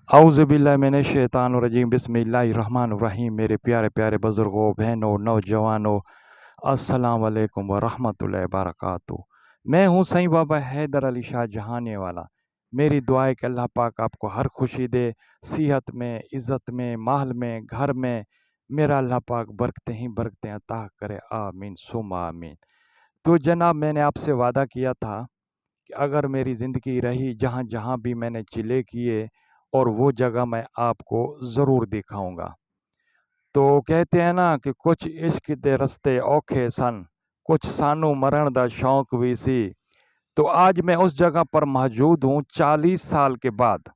औज़ुबिल्लाहि मिनश्शैतानिर्रजीम बिस्मिल्लाहिर्रहमानिर्रहीम। मेरे प्यारे प्यारे बुज़ुर्गों, बहनों, नौजवानों, अस्सलाम वालेकुम व रहमतुल्लाहि व बरकातुहू। मैं हूँ सईं बाबा हैदर अली शाह जहाने वाला। मेरी दुआ है कि अल्लाह पाक आपको हर खुशी दे, सेहत में, इज़्ज़त में, माल में, घर में। मेरा अल्लाह पाक बरकतें ही बरकतें अता करे, आमीन सुम्मा आमीन। तो जनाब, मैंने आपसे वादा किया था कि अगर मेरी ज़िंदगी रही, जहाँ जहाँ भी मैंने चिले किए और वो जगह मैं आपको ज़रूर दिखाऊंगा। तो कहते हैं ना कि कुछ इश्क दे रस्ते औखे सन, कुछ सानू मरण दा शौक भी सी। तो आज मैं उस जगह पर मौजूद हूँ 40 साल के बाद।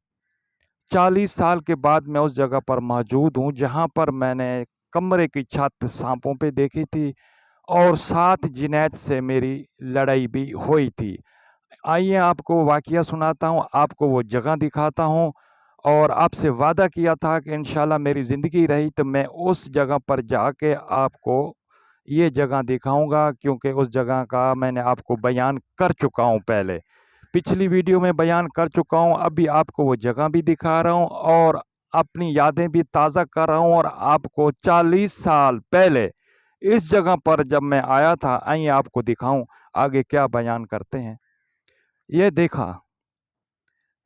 40 साल के बाद मैं उस जगह पर मौजूद हूँ जहाँ पर मैंने कमरे की छत सांपों पे देखी थी और 7 जिनैद से मेरी लड़ाई भी हुई थी। आइए आपको वाक़या सुनाता हूँ, आपको वो जगह दिखाता हूँ और आपसे वादा किया था कि इंशाल्लाह मेरी ज़िंदगी रही तो मैं उस जगह पर जाके आपको ये जगह दिखाऊँगा, क्योंकि उस जगह का मैंने आपको बयान कर चुका हूँ पहले। पिछली वीडियो में बयान कर चुका हूँ, अभी आपको वो जगह भी दिखा रहा हूँ और अपनी यादें भी ताज़ा कर रहा हूँ और आपको 40 साल पहले इस जगह पर जब मैं आया था, आइए आपको दिखाऊँ आगे क्या बयान करते हैं। ये देखा,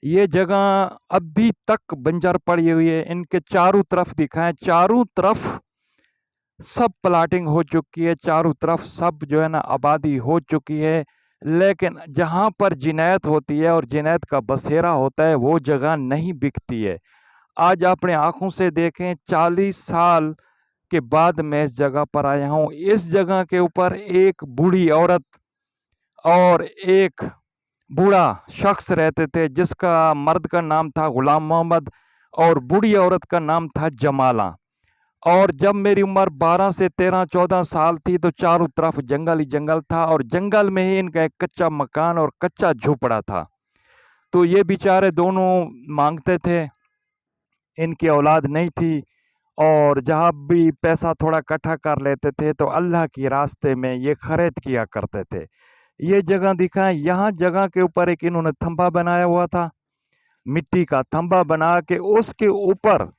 ये जगह अभी तक बंजर पड़ी हुई है। इनके चारों तरफ दिखाएं, चारों तरफ सब प्लाटिंग हो चुकी है, चारों तरफ सब जो है ना आबादी हो चुकी है। लेकिन जहाँ पर जिनायत होती है और जिनायत का बसेरा होता है, वो जगह नहीं बिकती है। आज अपने आंखों से देखें, 40 साल के बाद मैं इस जगह पर आया हूँ। इस जगह के ऊपर एक बूढ़ी औरत और एक बूढ़ा शख्स रहते थे, जिसका मर्द का नाम था गुलाम मोहम्मद और बूढ़ी औरत का नाम था जमाला। और जब मेरी उम्र 12 से 13-14 साल थी तो चारों तरफ जंगल ही जंगल था और जंगल में ही इनका एक कच्चा मकान और कच्चा झोपड़ा था। तो ये बेचारे दोनों मांगते थे, इनकी औलाद नहीं थी और जहाँ भी पैसा थोड़ा इकट्ठा कर लेते थे तो अल्लाह के रास्ते में ये खरीद किया करते थे। ये जगह दिखाएं, यहाँ जगह के ऊपर एक इन्होंने थंबा बनाया हुआ था, मिट्टी का थंबा बना के उसके ऊपर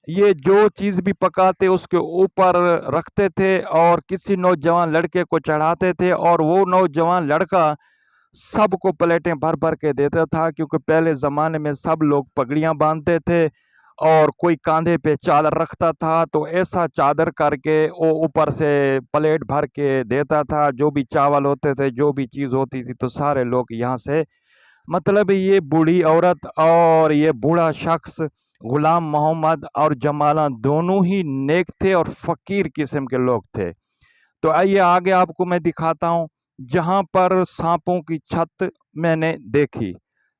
ये जो चीज़ भी पकाते उसके ऊपर रखते थे और किसी नौजवान लड़के को चढ़ाते थे और वो नौजवान लड़का सबको प्लेटें भर भर के देता था, क्योंकि पहले ज़माने में सब लोग पगड़ियाँ बांधते थे और कोई कांधे पे चादर रखता था, तो ऐसा चादर करके वो ऊपर से प्लेट भर के देता था। जो भी चावल होते थे, जो भी चीज़ होती थी, तो सारे लोग यहाँ से, मतलब ये बूढ़ी औरत और ये बूढ़ा शख्स गुलाम मोहम्मद और जमाला दोनों ही नेक थे और फ़कीर किस्म के लोग थे। तो आइए आगे आपको मैं दिखाता हूँ जहाँ पर सांपों की छत मैंने देखी।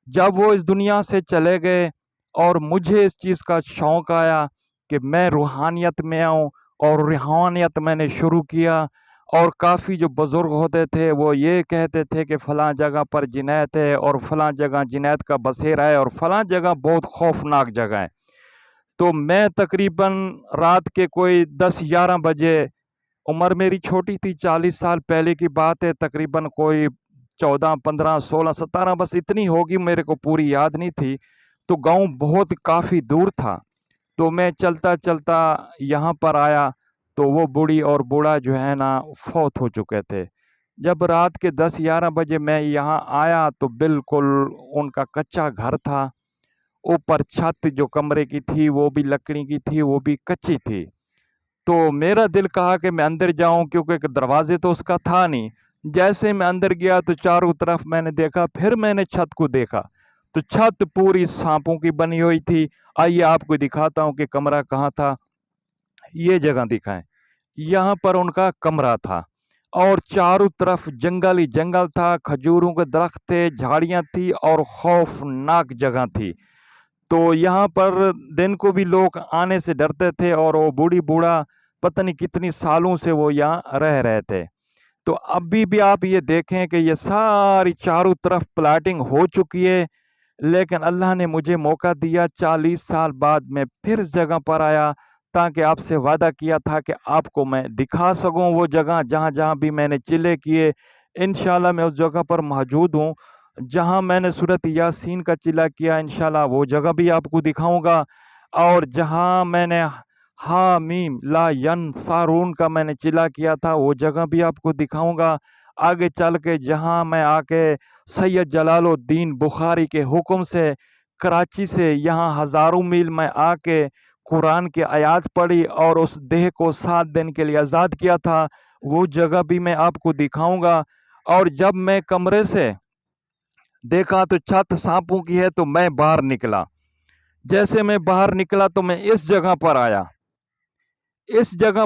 जब वो इस दुनिया से चले गए और मुझे इस चीज़ का शौक़ आया कि मैं रूहानियत में आऊँ और रूहानियत मैंने शुरू किया। और काफ़ी जो बुज़ुर्ग होते थे वो ये कहते थे कि फ़लाँ जगह पर जिनायत है और फ़लाँ जगह जिनायत का बसेरा है और फ़लाँ जगह बहुत खौफ़नाक जगह है। तो मैं तकरीबन रात के कोई 10-11 बजे, उम्र मेरी छोटी थी, 40 साल पहले की बात है, तकरीबन कोई 14, 15, 16, 17 बस इतनी होगी, मेरे को पूरी याद नहीं थी। तो गाँव बहुत काफ़ी दूर था। तो मैं चलता-चलता यहाँ पर आया तो वो बूढ़ी और बूढ़ा जो है ना फ़ौत हो चुके थे। जब रात के 10-11 बजे मैं यहाँ आया तो बिल्कुल उनका कच्चा घर था। ऊपर छत जो कमरे की थी वो भी लकड़ी की थी, वो भी कच्ची थी। तो मेरा दिल कहा कि मैं अंदर जाऊं, क्योंकि एक दरवाजे तो उसका था नहीं। जैसे मैं अंदर गया तो चारों तरफ मैंने देखा, फिर मैंने छत को देखा तो छत पूरी सांपों की बनी हुई थी। आइए आपको दिखाता हूं कि कमरा कहाँ था। ये जगह दिखाएं, यहाँ पर उनका कमरा था और चारों तरफ जंगल ही जंगल था, खजूरों के दरख्त थे, झाड़ियाँ थी और खौफनाक जगह थी। तो यहाँ पर दिन को भी लोग आने से डरते थे और वो बूढ़ी बूढ़ा पता नहीं कितनी सालों से वो यहाँ रह रहे थे। तो अभी भी आप ये देखें कि ये सारी चारों तरफ प्लाटिंग हो चुकी है, लेकिन अल्लाह ने मुझे मौका दिया, 40 साल बाद मैं फिर इस जगह पर आया ताकि आपसे वादा किया था कि आपको मैं दिखा सकूं वो जगह जहाँ जहाँ भी मैंने चिल्ले किए। इंशाल्लाह मैं उस जगह पर मौजूद हूँ। جہاں میں نے سورت یاسین کا چلا کیا انشاءاللہ وہ جگہ بھی آپ کو دکھاؤں گا، اور جہاں میں نے حامیم لا ینصارون کا میں نے چلا کیا تھا وہ جگہ بھی آپ کو دکھاؤں گا۔ آگے چل کے جہاں میں آ کے سید جلال الدین بخاری کے حکم سے کراچی سے یہاں ہزاروں میل میں آ کے قرآن کی آیات پڑھی اور اس دیہ کو 7 دن کے لیے آزاد کیا تھا، وہ جگہ بھی میں آپ کو دکھاؤں گا۔ اور جب میں کمرے سے دیکھا تو چھت سانپوں کی ہے تو میں باہر نکلا، جیسے میں باہر نکلا تو میں اس جگہ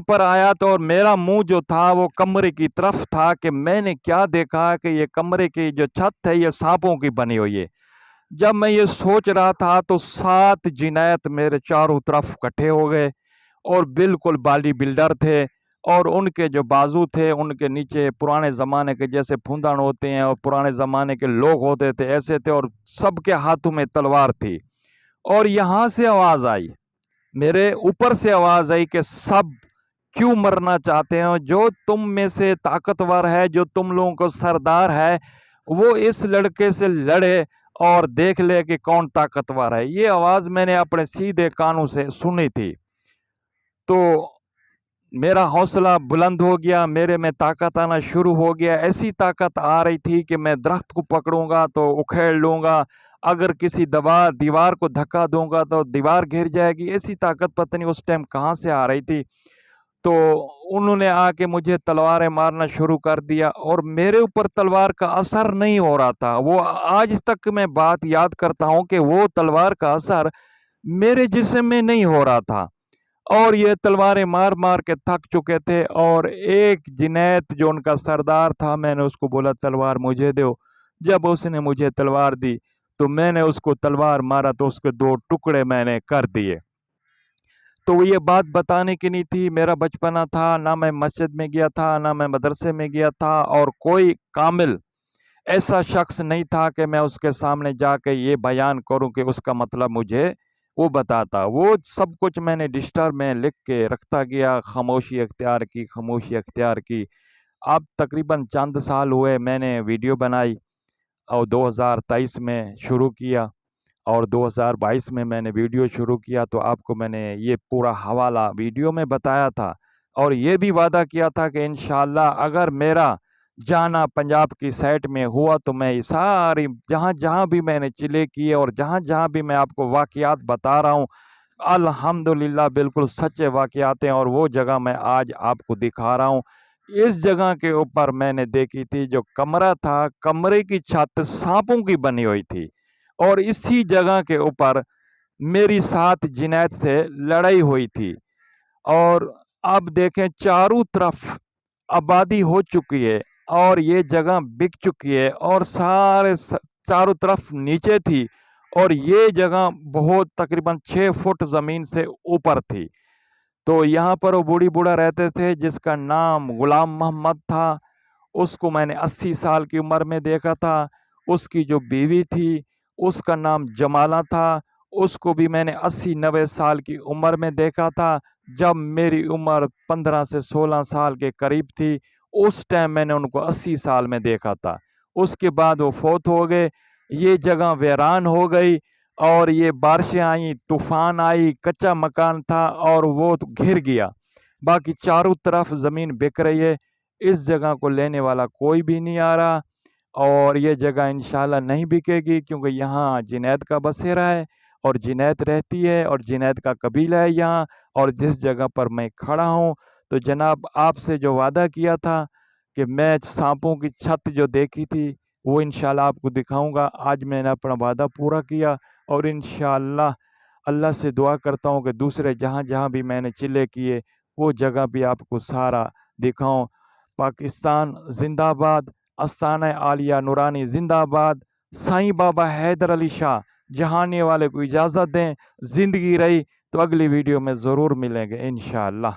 پر آیا تو اور میرا منہ جو تھا وہ کمرے کی طرف تھا کہ میں نے کیا دیکھا کہ یہ کمرے کی جو چھت ہے یہ سانپوں کی بنی ہوئی ہے۔ جب میں یہ سوچ رہا تھا تو 7 جنیت میرے چاروں طرف اکٹھے ہو گئے اور بالکل باڈی بلڈر تھے، اور ان کے جو بازو تھے ان کے نیچے پرانے زمانے کے جیسے پھندن ہوتے ہیں اور پرانے زمانے کے لوگ ہوتے تھے ایسے تھے، اور سب کے ہاتھوں میں تلوار تھی۔ اور یہاں سے آواز آئی، میرے اوپر سے آواز آئی کہ سب کیوں مرنا چاہتے ہیں؟ جو تم میں سے طاقتور ہے، جو تم لوگوں کو سردار ہے، وہ اس لڑکے سے لڑے اور دیکھ لے کہ کون طاقتور ہے۔ یہ آواز میں نے اپنے سیدھے کانوں سے سنی تھی، تو میرا حوصلہ بلند ہو گیا، میرے میں طاقت آنا شروع ہو گیا۔ ایسی طاقت آ رہی تھی کہ میں درخت کو پکڑوں گا تو اکھیڑ لوں گا، اگر کسی دیوار کو دھکا دوں گا تو دیوار گر جائے گی۔ ایسی طاقت پتہ نہیں اس ٹائم کہاں سے آ رہی تھی۔ تو انہوں نے آ کے مجھے تلواریں مارنا شروع کر دیا، اور میرے اوپر تلوار کا اثر نہیں ہو رہا تھا۔ وہ آج تک میں بات یاد کرتا ہوں کہ وہ تلوار کا اثر میرے جسم میں نہیں ہو رہا تھا، اور یہ تلواریں مار مار کے تھک چکے تھے۔ اور ایک جنید جو ان کا سردار تھا، میں نے اس کو بولا تلوار مجھے دو۔ جب اس نے مجھے تلوار دی تو میں نے اس کو تلوار مارا تو اس کے 2 ٹکڑے میں نے کر دیے۔ تو وہ یہ بات بتانے کی نہیں تھی، میرا بچپنا تھا، نہ میں مسجد میں گیا تھا نہ میں مدرسے میں گیا تھا، اور کوئی کامل ایسا شخص نہیں تھا کہ میں اس کے سامنے جا کے یہ بیان کروں کہ اس کا مطلب مجھے وہ بتاتا۔ وہ سب کچھ میں نے ڈسٹر میں لکھ کے رکھتا گیا، خاموشی اختیار کی۔ اب تقریباً چند سال ہوئے میں نے ویڈیو بنائی، اور 2023 میں شروع کیا، اور 2022 میں نے ویڈیو شروع کیا، تو آپ کو میں نے یہ پورا حوالہ ویڈیو میں بتایا تھا، اور یہ بھی وعدہ کیا تھا کہ انشاءاللہ اگر میرا جانا پنجاب کی سائٹ میں ہوا تو میں ساری جہاں بھی میں نے چلے کیے اور جہاں بھی میں آپ کو واقعات بتا رہا ہوں الحمدللہ بالکل سچے واقعات ہیں، اور وہ جگہ میں آج آپ کو دکھا رہا ہوں۔ اس جگہ کے اوپر میں نے دیکھی تھی جو کمرہ تھا، کمرے کی چھت سانپوں کی بنی ہوئی تھی، اور اسی جگہ کے اوپر میری 7 جنید سے لڑائی ہوئی تھی۔ اور اب دیکھیں چاروں طرف آبادی ہو چکی ہے، اور یہ جگہ بک چکی ہے، اور سارے چاروں طرف نیچے تھی، اور یہ جگہ بہت تقریباً 6 فٹ زمین سے اوپر تھی۔ تو یہاں پر وہ بوڑھی بوڑھا رہتے تھے جس کا نام غلام محمد تھا، اس کو میں نے 80 سال کی عمر میں دیکھا تھا۔ اس کی جو بیوی تھی اس کا نام جمالہ تھا، اس کو بھی میں نے 80-90 سال کی عمر میں دیکھا تھا، جب میری عمر 15 سے 16 سال کے قریب تھی۔ اس ٹائم میں نے ان کو 80 سال میں دیکھا تھا، اس کے بعد وہ فوت ہو گئے۔ یہ جگہ ویران ہو گئی، اور یہ بارشیں آئیں، طوفان آئی، کچا مکان تھا اور وہ گھر گیا۔ باقی چاروں طرف زمین بک رہی ہے، اس جگہ کو لینے والا کوئی بھی نہیں آ رہا، اور یہ جگہ انشاءاللہ نہیں بکے گی، کیونکہ یہاں جنید کا بسیرا ہے، اور جنید رہتی ہے، اور جنید کا قبیلہ ہے یہاں۔ اور جس جگہ پر میں کھڑا ہوں تو جناب آپ سے جو وعدہ کیا تھا کہ میں سانپوں کی چھت جو دیکھی تھی وہ انشاءاللہ آپ کو دکھاؤں گا، آج میں نے اپنا وعدہ پورا کیا، اور انشاءاللہ اللہ سے دعا کرتا ہوں کہ دوسرے جہاں بھی میں نے چلے کیے وہ جگہ بھی آپ کو سارا دکھاؤں۔ پاکستان زندہ باد، آستانہ عالیہ نورانی زندہ باد، سائیں بابا حیدر علی شاہ جہانے والے کو اجازت دیں۔ زندگی رہی تو اگلی ویڈیو میں ضرور ملیں گے انشاءاللہ۔